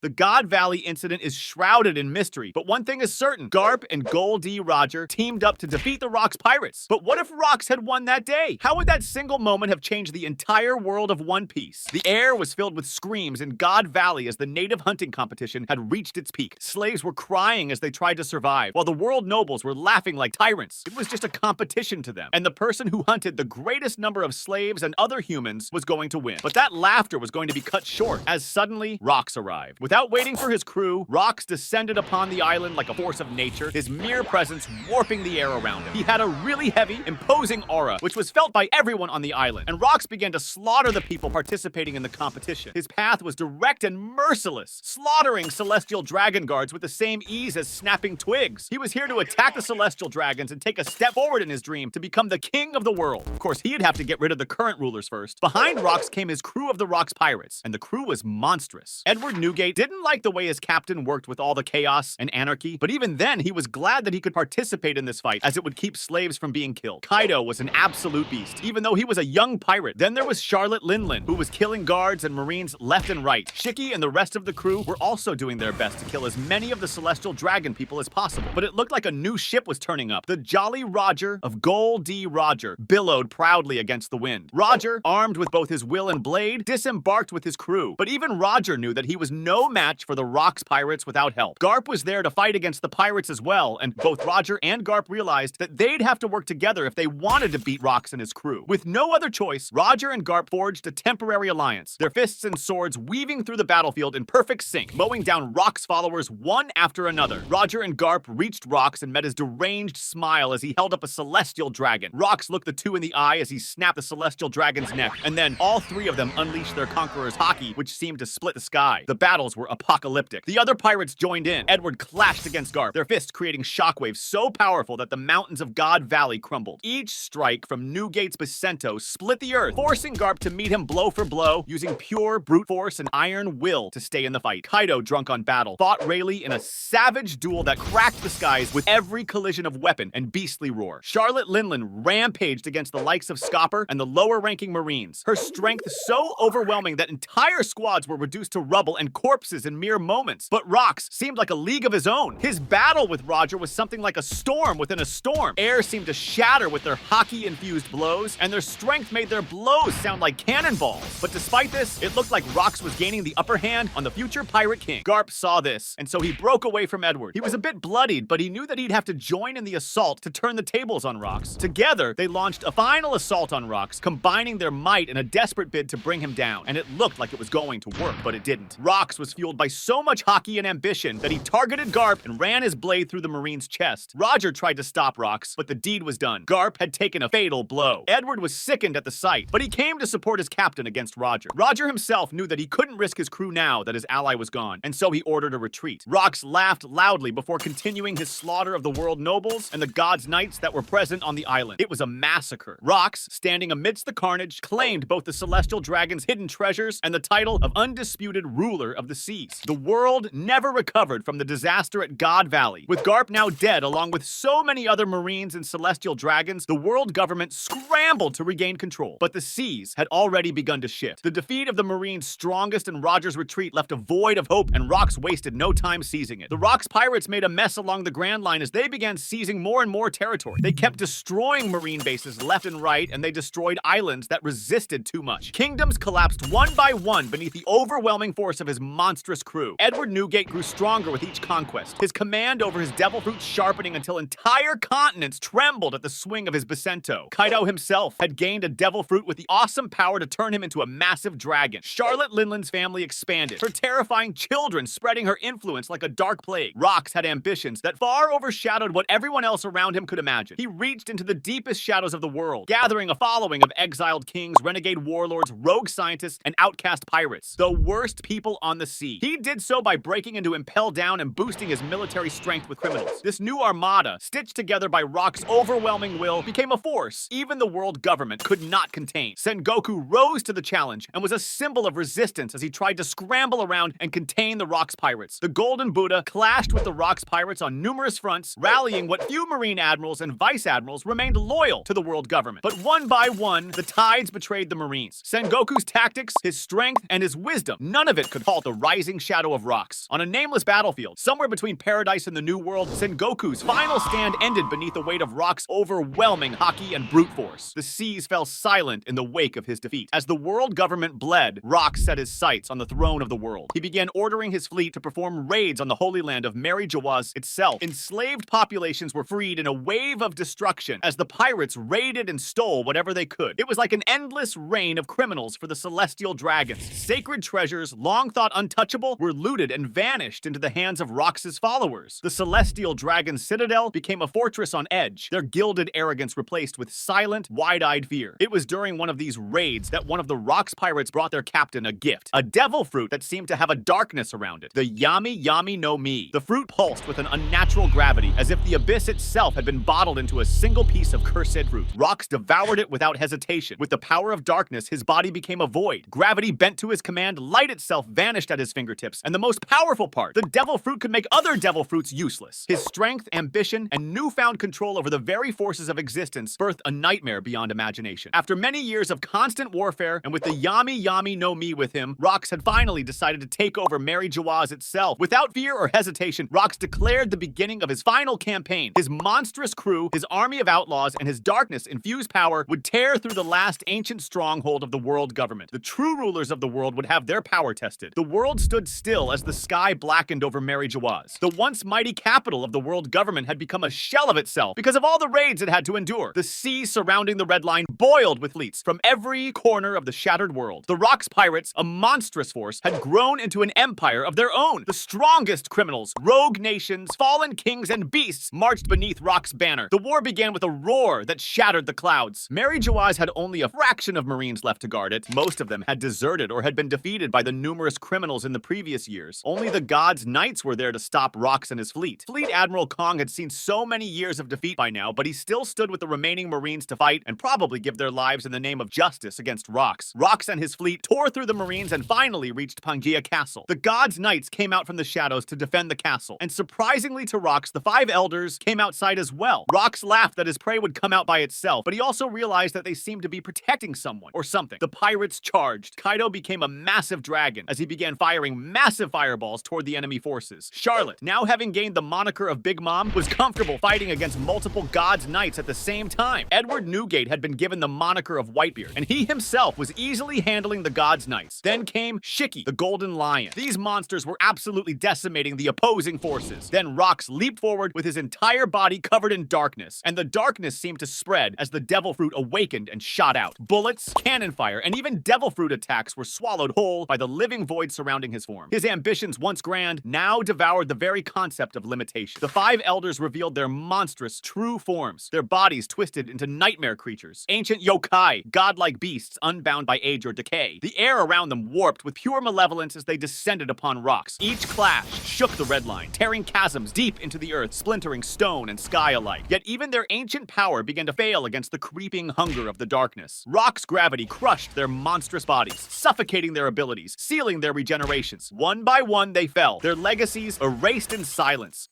The God Valley incident is shrouded in mystery, but one thing is certain. Garp and Gold D. Roger teamed up to defeat the Rocks pirates. But what if Rocks had won that day? How would that single moment have changed the entire world of One Piece? The air was filled with screams in God Valley as the native hunting competition had reached its peak. Slaves were crying as they tried to survive, while the world nobles were laughing like tyrants. It was just a competition to them, and the person who hunted the greatest number of slaves and other humans was going to win. But that laughter was going to be cut short, as suddenly Rocks arrived. Without waiting for his crew, Rocks descended upon the island like a force of nature, his mere presence warping the air around him. He had a really heavy, imposing aura, which was felt by everyone on the island, and Rocks began to slaughter the people participating in the competition. His path was direct and merciless, slaughtering celestial dragon guards with the same ease as snapping twigs. He was here to attack the celestial dragons and take a step forward in his dream to become the king of the world. Of course, he'd have to get rid of the current rulers first. Behind Rocks came his crew of the Rocks pirates, and the crew was monstrous. Edward Newgate didn't like the way his captain worked with all the chaos and anarchy, but even then, he was glad that he could participate in this fight, as it would keep slaves from being killed. Kaido was an absolute beast, even though he was a young pirate. Then there was Charlotte Linlin, who was killing guards and marines left and right. Shiki and the rest of the crew were also doing their best to kill as many of the celestial dragon people as possible, but it looked like a new ship was turning up. The Jolly Roger of Gold D. Roger billowed proudly against the wind. Roger, armed with both his will and blade, disembarked with his crew, but even Roger knew that he was no match for the Rocks pirates without help. Garp was there to fight against the pirates as well, and both Roger and Garp realized that they'd have to work together if they wanted to beat Rocks and his crew. With no other choice, Roger and Garp forged a temporary alliance, their fists and swords weaving through the battlefield in perfect sync, mowing down Rocks followers one after another. Roger and Garp reached Rocks and met his deranged smile as he held up a celestial dragon. Rocks looked the two in the eye as he snapped the celestial dragon's neck, and then all three of them unleashed their conqueror's haki, which seemed to split the sky. The battles were apocalyptic. The other pirates joined in. Edward clashed against Garp, their fists creating shockwaves so powerful that the mountains of God Valley crumbled. Each strike from Newgate's Bacento split the earth, forcing Garp to meet him blow for blow, using pure brute force and iron will to stay in the fight. Kaido, drunk on battle, fought Rayleigh in a savage duel that cracked the skies with every collision of weapon and beastly roar. Charlotte Linlin rampaged against the likes of Scopper and the lower-ranking Marines, her strength so overwhelming that entire squads were reduced to rubble and corpses in mere moments. But Rocks seemed like a league of his own. His battle with Roger was something like a storm within a storm. Air seemed to shatter with their hockey-infused blows, and their strength made their blows sound like cannonballs. But despite this, it looked like Rocks was gaining the upper hand on the future Pirate King. Garp saw this, and so he broke away from Edward. He was a bit bloodied, but he knew that he'd have to join in the assault to turn the tables on Rocks. Together, they launched a final assault on Rocks, combining their might in a desperate bid to bring him down, and it looked like it was going to work, but it didn't. Rocks was fueled by so much hockey and ambition that he targeted Garp and ran his blade through the Marine's chest. Roger tried to stop Rocks, but the deed was done. Garp had taken a fatal blow. Edward was sickened at the sight, but he came to support his captain against Roger. Roger himself knew that he couldn't risk his crew now that his ally was gone, and so he ordered a retreat. Rocks laughed loudly before continuing his slaughter of the world nobles and the gods' knights that were present on the island. It was a massacre. Rocks, standing amidst the carnage, claimed both the celestial dragon's hidden treasures and the title of undisputed ruler of the seas. The world never recovered from the disaster at God Valley. With Garp now dead, along with so many other marines and celestial dragons, the world government scrambled to regain control. But the seas had already begun to shift. The defeat of the Marines' strongest and Roger's retreat left a void of hope, and Rocks wasted no time seizing it. The Rocks pirates made a mess along the Grand Line as they began seizing more and more territory. They kept destroying marine bases left and right, and they destroyed islands that resisted too much. Kingdoms collapsed one by one beneath the overwhelming force of his monstrous crew. Edward Newgate grew stronger with each conquest, his command over his devil fruit sharpening until entire continents trembled at the swing of his Bacento. Kaido himself had gained a devil fruit with the awesome power to turn him into a massive dragon. Charlotte Linlin's family expanded, her terrifying children spreading her influence like a dark plague. Rocks had ambitions that far overshadowed what everyone else around him could imagine. He reached into the deepest shadows of the world, gathering a following of exiled kings, renegade warlords, rogue scientists, and outcast pirates, the worst people on the sea. He did so by breaking into Impel Down and boosting his military strength with criminals. This new armada, stitched together by Rock's overwhelming will, became a force even the world government could not contain. Sengoku rose to the challenge and was a symbol of resistance as he tried to scramble around and contain the Rocks pirates. The Golden Buddha clashed with the Rocks pirates on numerous fronts, rallying what few Marine admirals and vice admirals remained loyal to the world government. But one by one, the tides betrayed the Marines. Sengoku's tactics, his strength, and his wisdom, none of it could halt the rising shadow of rocks. On a nameless battlefield, somewhere between Paradise and the New World, Sengoku's final stand ended beneath the weight of Rock's overwhelming haki and brute force. The seas fell silent in the wake of his defeat. As the world government bled, Rock set his sights on the throne of the world. He began ordering his fleet to perform raids on the Holy Land of Mary Jawaz itself. Enslaved populations were freed in a wave of destruction as the pirates raided and stole whatever they could. It was like an endless reign of criminals for the celestial dragons. Sacred treasures, long thought untouchable, were looted and vanished into the hands of Rox's followers. The celestial dragon citadel became a fortress on edge, their gilded arrogance replaced with silent, wide-eyed fear. It was during one of these raids that one of the Rox pirates brought their captain a gift, a devil fruit that seemed to have a darkness around it. The Yami Yami no Mi. The fruit pulsed with an unnatural gravity, as if the abyss itself had been bottled into a single piece of cursed fruit. Rox devoured it without hesitation. With the power of darkness, his body became a void. Gravity bent to his command, light itself vanished at his fingertips, and the most powerful part, the devil fruit could make other devil fruits useless. His strength, ambition, and newfound control over the very forces of existence birthed a nightmare beyond imagination. After many years of constant warfare, and with the Yami Yami no Mi with him, Rox had finally decided to take over Mary Jawaz itself. Without fear or hesitation, Rox declared the beginning of his final campaign. His monstrous crew, his army of outlaws, and his darkness-infused power would tear through the last ancient stronghold of the world government. The true rulers of the world would have their power tested. The world stood still as the sky blackened over Mary Jawaz. The once mighty capital of the world government had become a shell of itself because of all the raids it had to endure. The sea surrounding the Red Line boiled with fleets from every corner of the shattered world. The Rox pirates, a monstrous force, had grown into an empire of their own. The strongest criminals, rogue nations, fallen kings, and beasts marched beneath Rox's banner. The war began with a roar that shattered the clouds. Mary Jawaz had only a fraction of Marines left to guard it. Most of them had deserted or had been defeated by the numerous criminals in the previous years. Only the God's Knights were there to stop Rox and his fleet. Fleet Admiral Kong had seen so many years of defeat by now, but he still stood with the remaining Marines to fight and probably give their lives in the name of justice against Rox. Rox and his fleet tore through the Marines and finally reached Pangaea Castle. The God's Knights came out from the shadows to defend the castle, and surprisingly to Rox, the 5 elders came outside as well. Rox laughed that his prey would come out by itself, but he also realized that they seemed to be protecting someone or something. The pirates charged. Kaido became a massive dragon as he began firing massive fireballs toward the enemy forces. Charlotte, now having gained the moniker of Big Mom, was comfortable fighting against multiple God's Knights at the same time. Edward Newgate had been given the moniker of Whitebeard, and he himself was easily handling the God's Knights. Then came Shiki, the Golden Lion. These monsters were absolutely decimating the opposing forces. Then Rox leaped forward with his entire body covered in darkness, and the darkness seemed to spread as the devil fruit awakened and shot out. Bullets, cannon fire, and even devil fruit attacks were swallowed whole by the living void surrounding his form. His ambitions, once grand, now devoured the very concept of limitation. The 5 elders revealed their monstrous, true forms, their bodies twisted into nightmare creatures, ancient yokai, godlike beasts unbound by age or decay. The air around them warped with pure malevolence as they descended upon Rox. Each clash shook the Red Line, tearing chasms deep into the earth, splintering stone and sky alike. Yet even their ancient power began to fail against the creeping hunger of the darkness. Rock's gravity crushed their monstrous bodies, suffocating their abilities, sealing their regenerations. One by one they fell, their legacies erased in silence.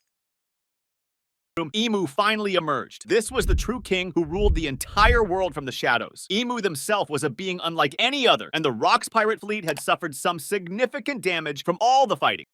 Imu finally emerged. This was the true king who ruled the entire world from the shadows. Imu himself was a being unlike any other, and the Rox pirate fleet had suffered some significant damage from all the fighting.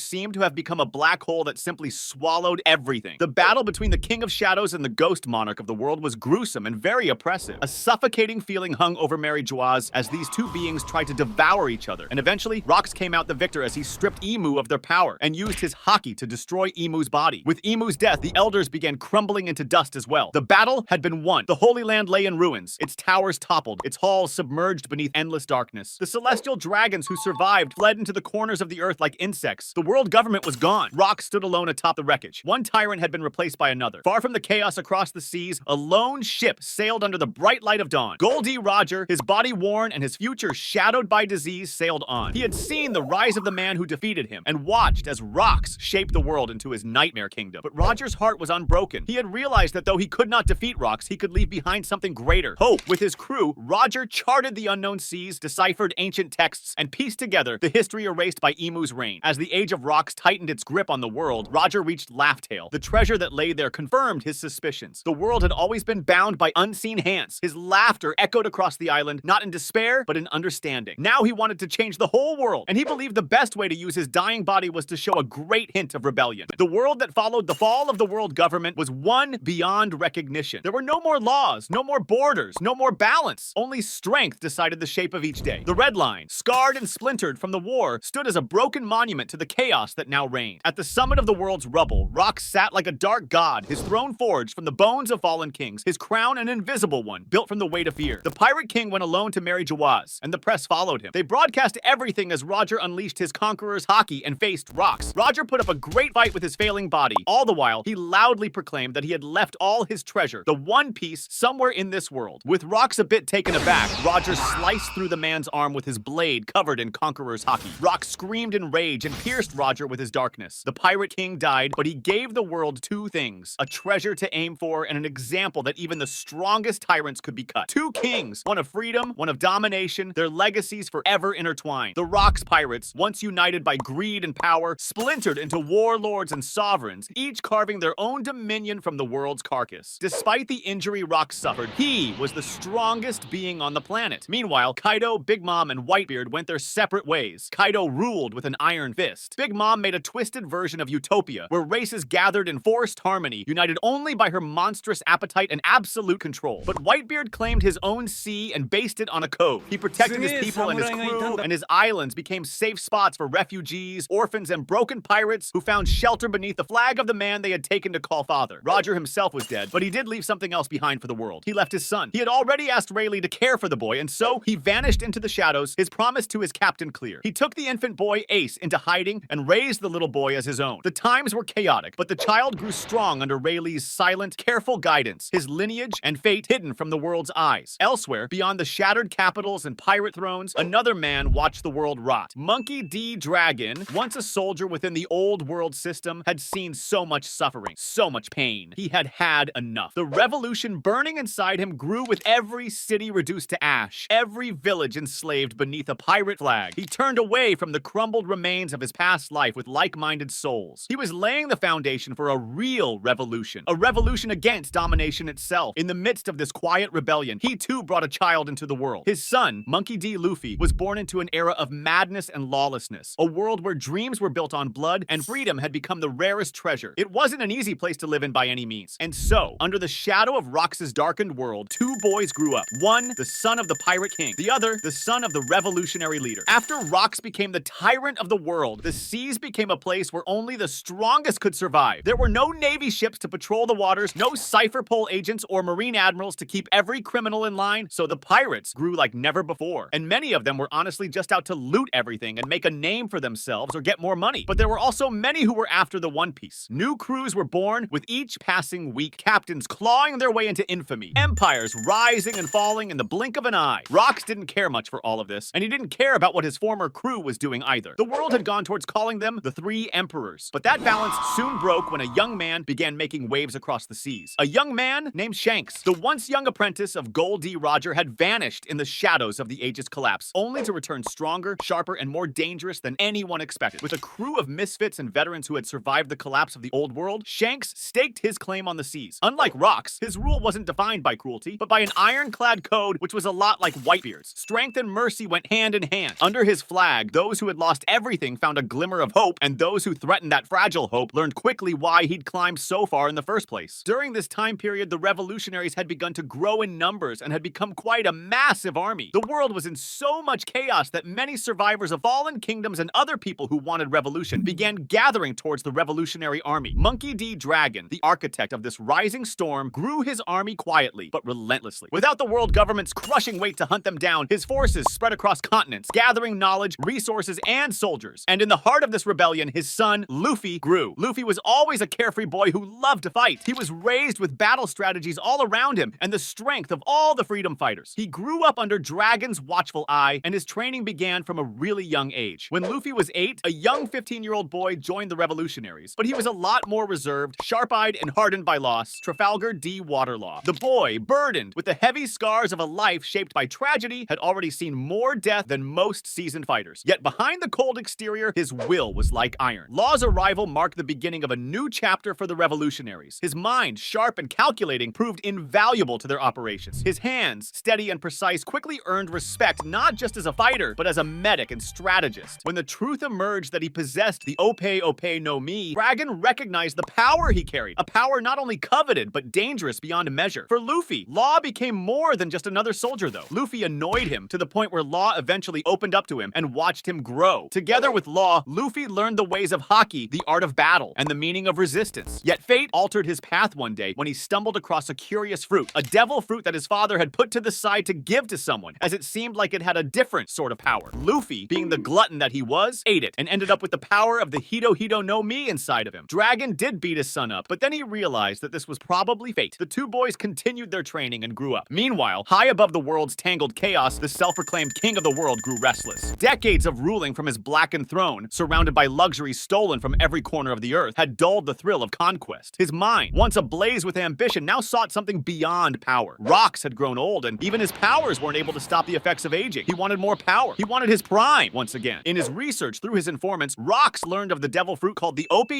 Seemed to have become a black hole that simply swallowed everything. The battle between the King of Shadows and the Ghost Monarch of the world was gruesome and very oppressive. A suffocating feeling hung over Mary Jawaz as these two beings tried to devour each other, and eventually, Rox came out the victor as he stripped Imu of their power and used his haki to destroy Imu's body. With Imu's death, the elders began crumbling into dust as well. The battle had been won. The Holy Land lay in ruins, its towers toppled, its halls submerged beneath endless darkness. The celestial dragons who survived fled into the corners of the earth like insects. The world government was gone. Rox stood alone atop the wreckage. One tyrant had been replaced by another. Far from the chaos across the seas, a lone ship sailed under the bright light of dawn. Gol D. Roger, his body worn and his future shadowed by disease, sailed on. He had seen the rise of the man who defeated him and watched as Rox shaped the world into his nightmare kingdom. But Roger's heart was unbroken. He had realized that though he could not defeat Rox, he could leave behind something greater. Hope. With his crew, Roger charted the unknown seas, deciphered ancient texts, and pieced together the history erased by Imu's reign. As the age of rocks tightened its grip on the world, Roger reached Laughtail. The treasure that lay there confirmed his suspicions. The world had always been bound by unseen hands. His laughter echoed across the island, not in despair, but in understanding. Now he wanted to change the whole world, and he believed the best way to use his dying body was to show a great hint of rebellion. The world that followed the fall of the world government was one beyond recognition. There were no more laws, no more borders, no more balance. Only strength decided the shape of each day. The Red Line, scarred and splintered from the war, stood as a broken monument to the chaos that now reigned. At the summit of the world's rubble, Rock sat like a dark god, his throne forged from the bones of fallen kings, his crown an invisible one, built from the weight of fear. The Pirate King went alone to marry Jawaz, and the press followed him. They broadcast everything as Roger unleashed his conqueror's hockey and faced rocks. Roger put up a great fight with his failing body. All the while, he loudly proclaimed that he had left all his treasure, the one piece, somewhere in this world. With Rocks a bit taken aback, Roger sliced through the man's arm with his blade covered in conqueror's hockey. Rock screamed in rage and pierced Roger with his darkness. The Pirate King died, but he gave the world two things: a treasure to aim for and an example that even the strongest tyrants could be cut. Two kings, one of freedom, one of domination, their legacies forever intertwined. The Rocks pirates, once united by greed and power, splintered into warlords and sovereigns, each carving their own dominion from the world's carcass. Despite the injury Rock suffered, he was the strongest being on the planet. Meanwhile, Kaido, Big Mom, and Whitebeard went their separate ways. Kaido ruled with an iron fist. Big Mom made a twisted version of Utopia, where races gathered in forced harmony, united only by her monstrous appetite and absolute control. But Whitebeard claimed his own sea and based it on a code. He protected his people and his crew, and his islands became safe spots for refugees, orphans, and broken pirates who found shelter beneath the flag of the man they had taken to call father. Roger himself was dead, but he did leave something else behind for the world. He left his son. He had already asked Rayleigh to care for the boy, and so he vanished into the shadows, his promise to his captain clear. He took the infant boy, Ace, into hiding and raised the little boy as his own. The times were chaotic, but the child grew strong under Rayleigh's silent, careful guidance, his lineage and fate hidden from the world's eyes. Elsewhere, beyond the shattered capitals and pirate thrones, another man watched the world rot. Monkey D. Dragon, once a soldier within the old world system, had seen so much suffering, so much pain. He had had enough. The revolution burning inside him grew with every city reduced to ash, every village enslaved beneath a pirate flag. He turned away from the crumbled remains of his past life with like-minded souls. He was laying the foundation for a real revolution, a revolution against domination itself. In the midst of this quiet rebellion, he too brought a child into the world. His son, Monkey D. Luffy, was born into an era of madness and lawlessness, a world where dreams were built on blood and freedom had become the rarest treasure. It wasn't an easy place to live in by any means. And so, under the shadow of Rox's darkened world, two boys grew up. One, the son of the Pirate King. The other, the son of the revolutionary leader. After Rox became the tyrant of the world, the seas became a place where only the strongest could survive. There were no Navy ships to patrol the waters, no cipher pole agents or marine admirals to keep every criminal in line, so the pirates grew like never before. And many of them were honestly just out to loot everything and make a name for themselves or get more money. But there were also many who were after the One Piece. New crews were born, with each passing week, captains clawing their way into infamy, empires rising and falling in the blink of an eye. Rox didn't care much for all of this, and he didn't care about what his former crew was doing either. The world had gone towards calling them the Three Emperors. But that balance soon broke when a young man began making waves across the seas. A young man named Shanks. The once young apprentice of Gold D. Roger had vanished in the shadows of the Aegis collapse, only to return stronger, sharper, and more dangerous than anyone expected. With a crew of misfits and veterans who had survived the collapse of the old world, Shanks staked his claim on the seas. Unlike Rox, his rule wasn't defined by cruelty, but by an ironclad code which was a lot like Whitebeard's. Strength and mercy went hand in hand. Under his flag, those who had lost everything found a glimmer of hope, and those who threatened that fragile hope learned quickly why he'd climbed so far in the first place. During this time period, the revolutionaries had begun to grow in numbers and had become quite a massive army. The world was in so much chaos that many survivors of fallen kingdoms and other people who wanted revolution began gathering towards the revolutionary army. Monkey D. Dragon, the architect of this rising storm, grew his army quietly but relentlessly. Without the world government's crushing weight to hunt them down, his forces spread across continents, gathering knowledge, resources, and soldiers. And in the heart of this rebellion, his son, Luffy, grew. Luffy was always a carefree boy who loved to fight. He was raised with battle strategies all around him and the strength of all the freedom fighters. He grew up under Dragon's watchful eye, and his training began from a really young age. When Luffy was 8, a young 15-year-old boy joined the revolutionaries, but he was a lot more reserved, sharp-eyed, and hardened by loss. Trafalgar D. Waterlaw. The boy, burdened with the heavy scars of a life shaped by tragedy, had already seen more death than most seasoned fighters. Yet behind the cold exterior, his will will was like iron. Law's arrival marked the beginning of a new chapter for the revolutionaries. His mind, sharp and calculating, proved invaluable to their operations. His hands, steady and precise, quickly earned respect not just as a fighter, but as a medic and strategist. When the truth emerged that he possessed the Ope no Mi, Dragon recognized the power he carried, a power not only coveted, but dangerous beyond measure. For Luffy, Law became more than just another soldier, though. Luffy annoyed him to the point where Law eventually opened up to him and watched him grow. Together with Law, Luffy learned the ways of haki, the art of battle, and the meaning of resistance. Yet fate altered his path one day when he stumbled across a curious fruit, a devil fruit that his father had put to the side to give to someone, as it seemed like it had a different sort of power. Luffy, being the glutton that he was, ate it and ended up with the power of the Hito no Mi inside of him. Dragon did beat his son up, but then he realized that this was probably fate. The two boys continued their training and grew up. Meanwhile, high above the world's tangled chaos, the self-proclaimed king of the world grew restless. Decades of ruling from his blackened throne, surrounded by luxuries stolen from every corner of the earth, had dulled the thrill of conquest. His mind, once ablaze with ambition, now sought something beyond power. Rocks had grown old, and even his powers weren't able to stop the effects of aging. He wanted more power. He wanted his prime once again. In his research through his informants, Rocks learned of the devil fruit called the Ope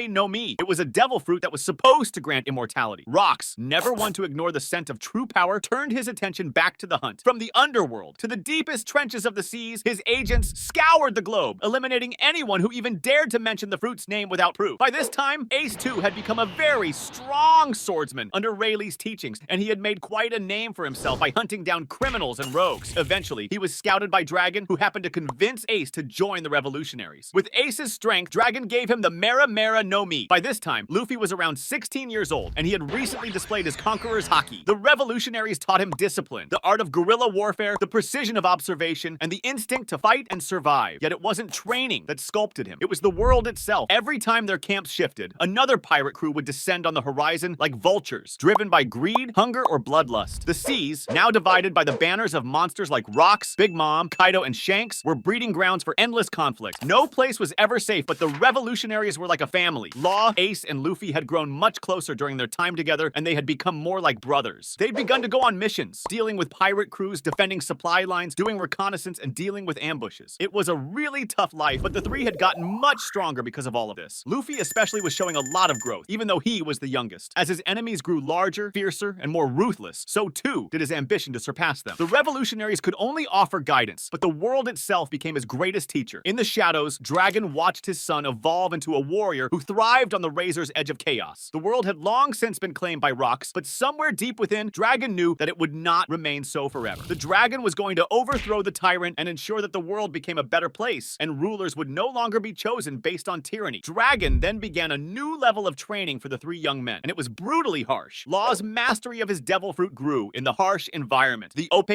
no Mi. It was a devil fruit that was supposed to grant immortality. Rocks, never one to ignore the scent of true power, turned his attention back to the hunt. From the underworld to the deepest trenches of the seas, his agents scoured the globe, eliminating anyone who even dared to mention the fruit's name without proof. By this time, Ace too had become a very strong swordsman under Rayleigh's teachings, and he had made quite a name for himself by hunting down criminals and rogues. Eventually, he was scouted by Dragon, who happened to convince Ace to join the revolutionaries. With Ace's strength, Dragon gave him the Mera no Mi. By this time, Luffy was around 16 years old, and he had recently displayed his conqueror's haki. The revolutionaries taught him discipline, the art of guerrilla warfare, the precision of observation, and the instinct to fight and survive. Yet it wasn't training that sculpted him. It was the world itself. Every time their camps shifted, another pirate crew would descend on the horizon like vultures, driven by greed, hunger, or bloodlust. The seas, now divided by the banners of monsters like Rocks, Big Mom, Kaido, and Shanks, were breeding grounds for endless conflict. No place was ever safe, but the revolutionaries were like a family. Law, Ace, and Luffy had grown much closer during their time together, and they had become more like brothers. They'd begun to go on missions, dealing with pirate crews, defending supply lines, doing reconnaissance, and dealing with ambushes. It was a really tough life, but the three had gotten much stronger because of all of this. Luffy especially was showing a lot of growth, even though he was the youngest. As his enemies grew larger, fiercer, and more ruthless, so too did his ambition to surpass them. The revolutionaries could only offer guidance, but the world itself became his greatest teacher. In the shadows, Dragon watched his son evolve into a warrior who thrived on the razor's edge of chaos. The world had long since been claimed by Rocks, but somewhere deep within, Dragon knew that it would not remain so forever. The dragon was going to overthrow the tyrant and ensure that the world became a better place, and rulers would no longer be chosen based on tyranny. Dragon then began a new level of training for the three young men, and it was brutally harsh. Law's mastery of his devil fruit grew in the harsh environment. The Ope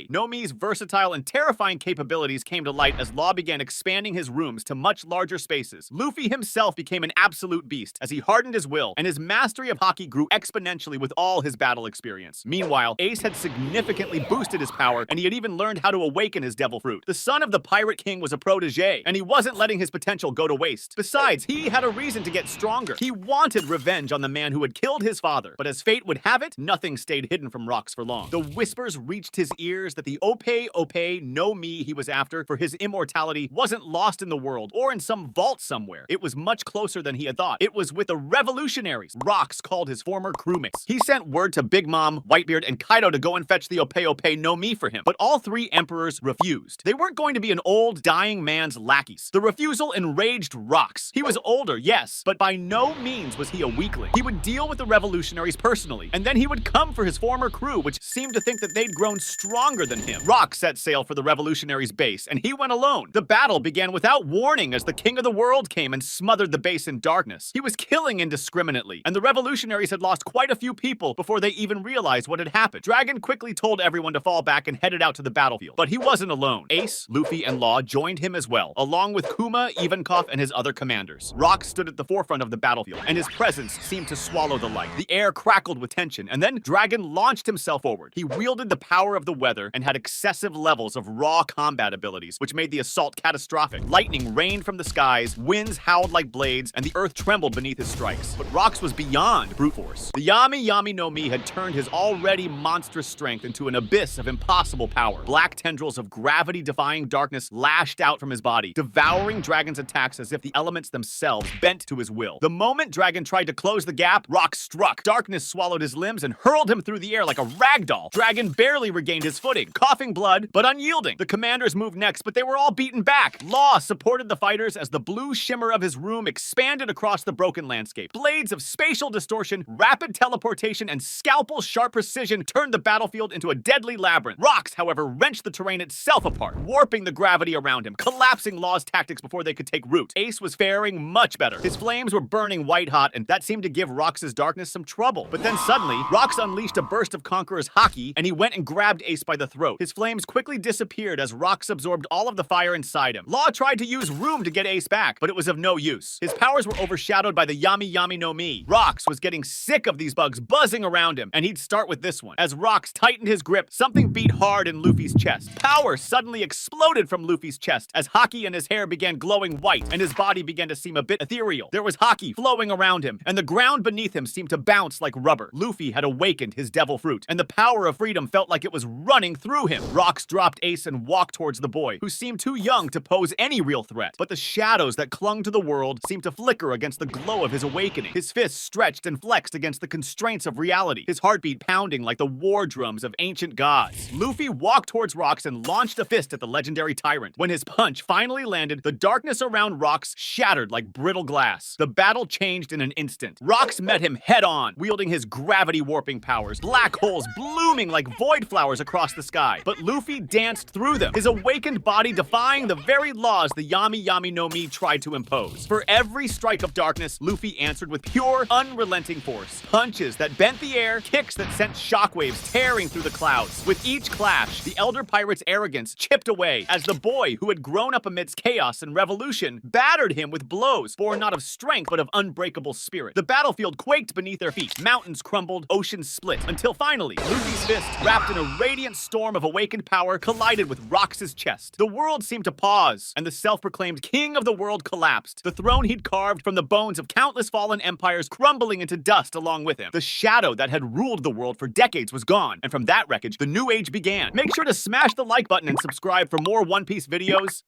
no Mi's versatile and terrifying capabilities came to light as Law began expanding his rooms to much larger spaces. Luffy himself became an absolute beast as he hardened his will, and his mastery of haki grew exponentially with all his battle experience. Meanwhile, Ace had significantly boosted his power, and he had even learned how to awaken his devil fruit. The son of the Pirate King was a protege, and he wasn't letting his potential go to waste. Besides, he had a reason to get stronger. He wanted revenge on the man who had killed his father, but as fate would have it, nothing stayed hidden from Rocks for long. The whispers reached his ears that the Ope no Mi he was after for his immortality wasn't lost in the world or in some vault somewhere. It was much closer than he had thought. It was with the revolutionaries. Rocks called his former crewmates. He sent word to Big Mom, Whitebeard, and Kaido to go and fetch the Ope no Mi for him, but all three emperors refused. They weren't going to be an old, dying man's lackeys. The refusal enraged Rocks. He was older, yes, but by no means was he a weakling. He would deal with the revolutionaries personally, and then he would come for his former crew, which seemed to think that they'd grown stronger than him. Rocks set sail for the revolutionaries' base, and he went alone. The battle began without warning as the king of the world came and smothered the base in darkness. He was killing indiscriminately, and the revolutionaries had lost quite a few people before they even realized what had happened. Dragon quickly told everyone to fall back and headed out to the battlefield, but he wasn't alone. Ace, Luffy, and Law joined him as well, along with Kuma, Ivankov, and his other commanders. Rocks stood at the forefront of the battlefield, and his presence seemed to swallow the light. The air crackled with tension, and then Dragon launched himself forward. He wielded the power of the weather and had excessive levels of raw combat abilities, which made the assault catastrophic. Lightning rained from the skies, winds howled like blades, and the earth trembled beneath his strikes. But Rocks was beyond brute force. The Yami no Mi had turned his already monstrous strength into an abyss of impossible power. Black tendrils of gravity-defying darkness lashed out from his body, devouring powering Dragon's attacks as if the elements themselves bent to his will. The moment Dragon tried to close the gap, Rock struck. Darkness swallowed his limbs and hurled him through the air like a ragdoll. Dragon barely regained his footing, coughing blood, but unyielding. The commanders moved next, but they were all beaten back. Law supported the fighters as the blue shimmer of his room expanded across the broken landscape. Blades of spatial distortion, rapid teleportation, and scalpel-sharp precision turned the battlefield into a deadly labyrinth. Rocks, however, wrenched the terrain itself apart, warping the gravity around him, collapsing Law's tactics before they could take root. Ace was faring much better. His flames were burning white-hot, and that seemed to give Rox's darkness some trouble. But then suddenly, Rox unleashed a burst of Conqueror's haki, and he went and grabbed Ace by the throat. His flames quickly disappeared as Rox absorbed all of the fire inside him. Law tried to use room to get Ace back, but it was of no use. His powers were overshadowed by the Yami Yami no Mi. Rox was getting sick of these bugs buzzing around him, and he'd start with this one. As Rox tightened his grip, something beat hard in Luffy's chest. Power suddenly exploded from Luffy's chest as haki and his hair began glowing white, and his body began to seem a bit ethereal. There was haki flowing around him, and the ground beneath him seemed to bounce like rubber. Luffy had awakened his devil fruit, and the power of freedom felt like it was running through him. Rox dropped Ace and walked towards the boy, who seemed too young to pose any real threat. But the shadows that clung to the world seemed to flicker against the glow of his awakening. His fists stretched and flexed against the constraints of reality, his heartbeat pounding like the war drums of ancient gods. Luffy walked towards Rox and launched a fist at the legendary tyrant. When his punch finally landed, the darkness around Rox shattered like brittle glass. The battle changed in an instant. Rox met him head-on, wielding his gravity-warping powers, black holes blooming like void flowers across the sky. But Luffy danced through them, his awakened body defying the very laws the Yami Yami no Mi tried to impose. For every strike of darkness, Luffy answered with pure, unrelenting force. Punches that bent the air, kicks that sent shockwaves tearing through the clouds. With each clash, the Elder Pirate's arrogance chipped away as the boy who had grown up amidst chaos and revolution battered him with blows born not of strength but of unbreakable spirit. The battlefield quaked beneath their feet. Mountains crumbled, oceans split, until finally, Luffy's fist, wrapped in a radiant storm of awakened power, collided with Rox's chest. The world seemed to pause, and the self-proclaimed king of the world collapsed. The throne he'd carved from the bones of countless fallen empires crumbling into dust along with him. The shadow that had ruled the world for decades was gone, and from that wreckage, the new age began. Make sure to smash the like button and subscribe for more One Piece videos.